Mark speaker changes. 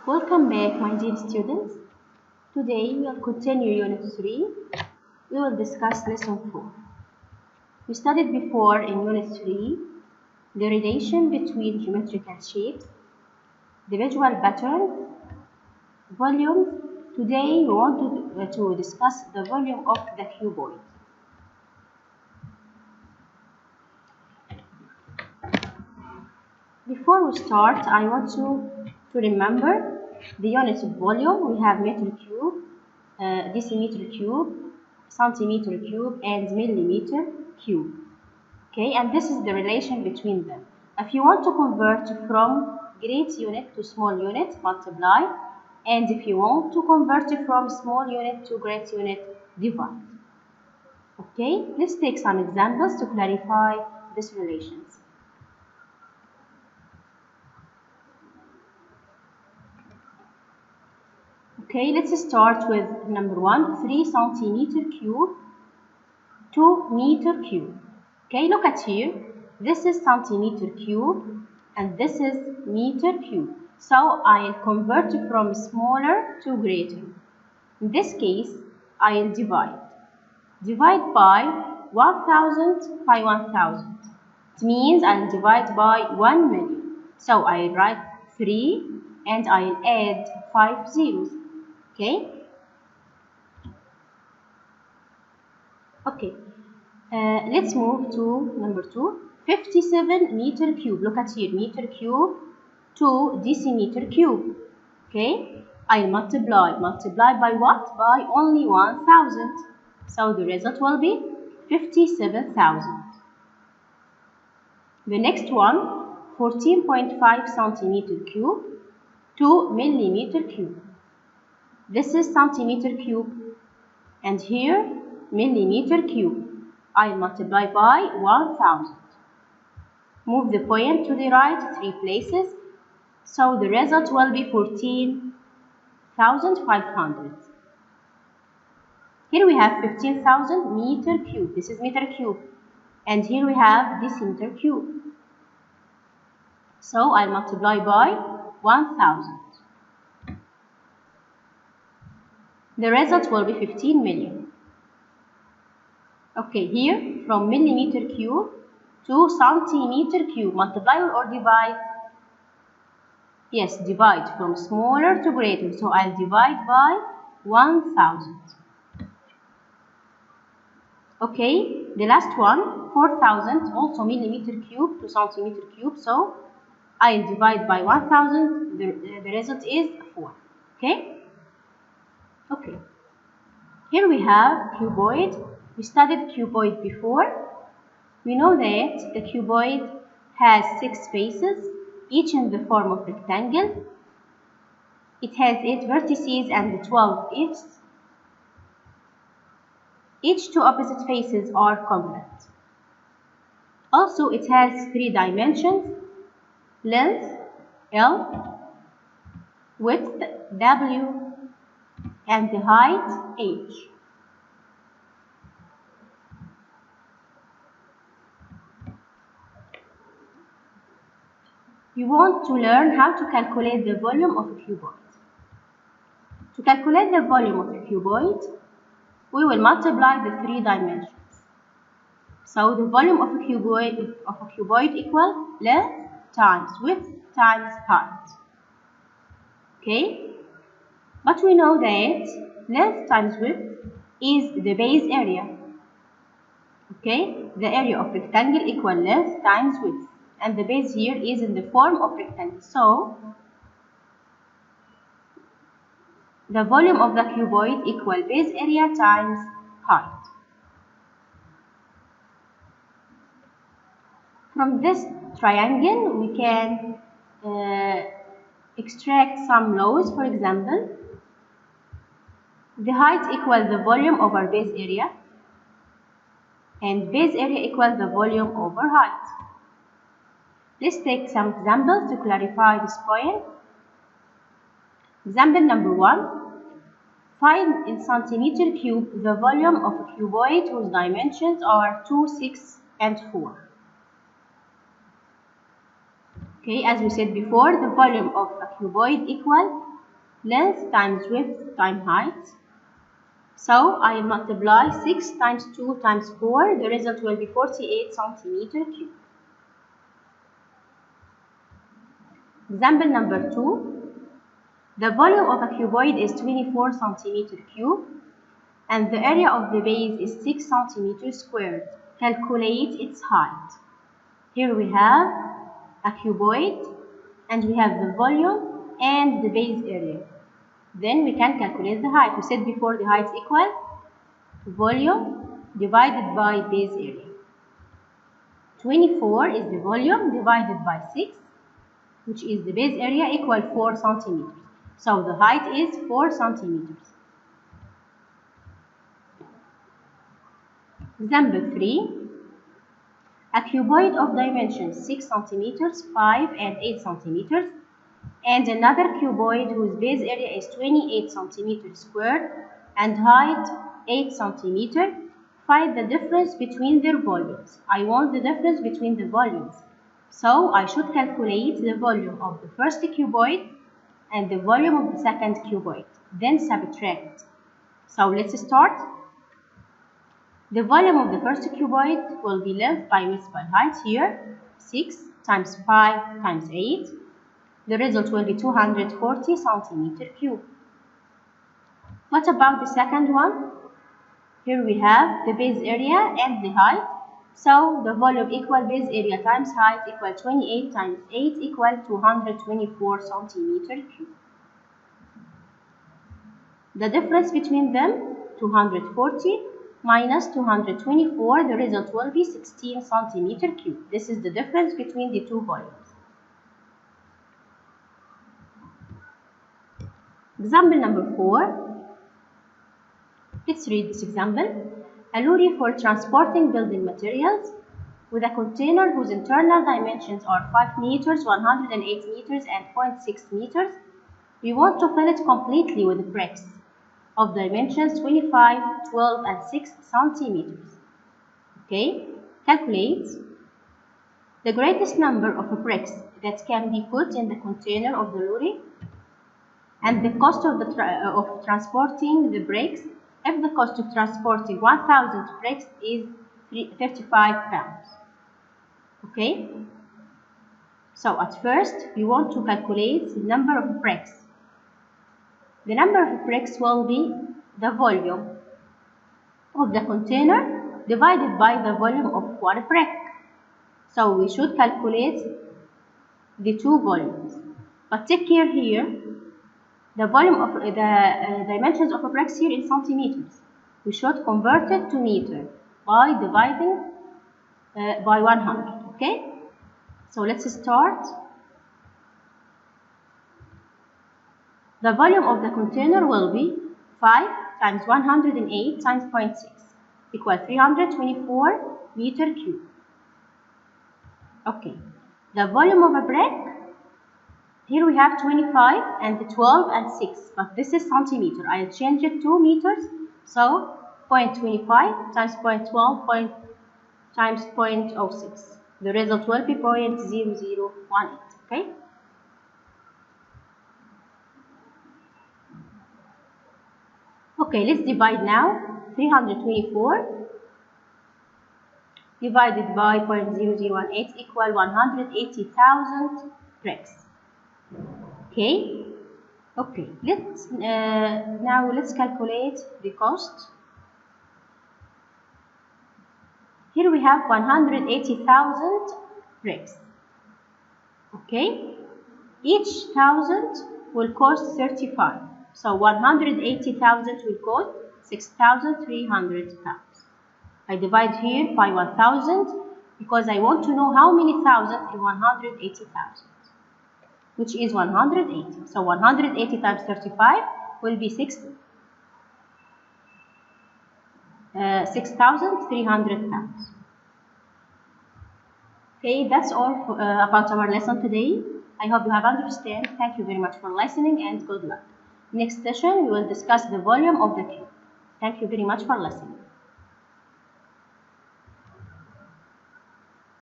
Speaker 1: Welcome back, my dear students. Today we will continue Unit 3. We will discuss Lesson 4. We studied before in Unit 3 the relation between geometrical shapes, the visual patterns, volumes. Today we want to discuss the volume of the cuboid. Before we start, I want you to remember the units of volume. We have meter cube, decimeter cube, centimeter cube, and millimeter cube. Okay, and this is the relation between them. If you want to convert from great unit to small unit, multiply. And if you want to convert from small unit to great unit, divide. Okay, let's take some examples to clarify these relations. Okay, let's start with number 1, 3 centimeter cube, 2 meter cube. Okay, look at here. This is centimeter cube and this is meter cube. So I'll convert from smaller to greater. In this case, I'll divide. Divide by 1000 by 1000. It means I'll divide by 1 million. So I'll write 3 and I'll add 5 zeros. Okay. Okay. Let's move to number 2. 57 meter cube. Look at here. Meter cube to decimeter cube. Okay. I multiply. Multiply by what? By only 1000. So the result will be 57,000. The next one, 14.5 centimeter cube to millimeter cube. This is centimeter cube and here millimeter cube. I multiply by 1000. Move the point to the right 3 places. So the result will be 14,500. Here we have 15,000 meter cube. This is meter cube. And here we have decimeter cube. So I multiply by 1000. The result will be 15 million. Okay, here from millimeter cube to centimeter cube, multiply or divide? Yes, divide from smaller to greater. So I'll divide by 1000. Okay, the last one, 4000, also millimeter cube to centimeter cube. So I'll divide by 1000. The result is 4. Okay. Okay, here we have cuboid. We studied cuboid before. We know that the cuboid has 6 faces, each in the form of rectangle. It has 8 vertices and 12 edges. Each 2 opposite faces are congruent. Also, it has 3 dimensions: length L, width W, and the height h. You want to learn how to calculate the volume of a cuboid. To calculate the volume of a cuboid, we will multiply the 3 dimensions. So the volume of a cuboid equal length times width times height. Okay? But we know that length times width is the base area. Okay, the area of rectangle equal length times width, and the base here is in the form of rectangle. So the volume of the cuboid equal base area times height. From this triangle, we can extract some laws. For example, the height equals the volume over base area, and base area equals the volume over height. Let's take some examples to clarify this point. Example number 1. Find in centimeter cube the volume of a cuboid whose dimensions are 2, 6, and 4. Okay, as we said before, the volume of a cuboid equal length times width times height. So I multiply 6 times 2 times 4. The result will be 48 centimeter cube. Example number 2. The volume of a cuboid is 24 centimeter cube and the area of the base is 6 centimeters squared. Calculate its height. Here we have a cuboid and we have the volume and the base area. Then we can calculate the height. We said before the height is equal volume divided by base area. 24 is the volume divided by 6, which is the base area, equal 4 centimeters. So the height is 4 centimeters. Example 3. A cuboid of dimensions 6 centimeters, 5 and 8 centimeters, and another cuboid whose base area is 28 centimeters squared and height 8 centimeters. Find the difference between their volumes. I want the difference between the volumes. So I should calculate the volume of the first cuboid and the volume of the second cuboid. Then subtract. So let's start. The volume of the first cuboid will be length by width by height here. 6 times 5 times 8. The result will be 240 centimeter cube. What about the second one? Here we have the base area and the height. So the volume equal base area times height equal 28 times 8 equal 224 centimeter cube. The difference between them, 240 minus 224, the result will be 16 centimeter cube. This is the difference between the two volumes. Example number 4. Let's read this example. A lorry for transporting building materials with a container whose internal dimensions are 5 meters, 108 meters and 0.6 meters. We want to fill it completely with bricks of dimensions 25, 12 and 6 centimeters. Okay, calculate the greatest number of bricks that can be put in the container of the lorry and the cost of transporting the bricks. If the cost of transporting 1,000 bricks is 35 pounds. Okay? So at first, we want to calculate the number of bricks. The number of bricks will be the volume of the container divided by the volume of one brick. So we should calculate the two volumes. But take care here. The volume of the dimensions of a bricks here in centimeters. We should convert it to meter by dividing by 100. Okay? So let's start. The volume of the container will be 5 times 108 times 0.6 equal 324 meter cube. Okay. The volume of a brick. Here we have 25 and 12 and 6, but this is centimeter. I'll change it to meters. So 0.25 times 0.12 times 0.06. The result will be 0.0018. Okay. Okay, let's divide now. 324 divided by 0.0018 equal 180,000 bricks. Okay. Okay. Now let's calculate the cost. Here we have 180,000 bricks. Okay. Each 1,000 will cost 35. So 180,000 will cost 6,300 pounds. I divide here by 1,000 because I want to know how many thousand in 180,000. Which is 180. So 180 times 35 will be 6,300 pounds. Okay, that's all about our lesson today. I hope you have understood. Thank you very much for listening and good luck. Next session, we will discuss the volume of the cube. Thank you very much for listening.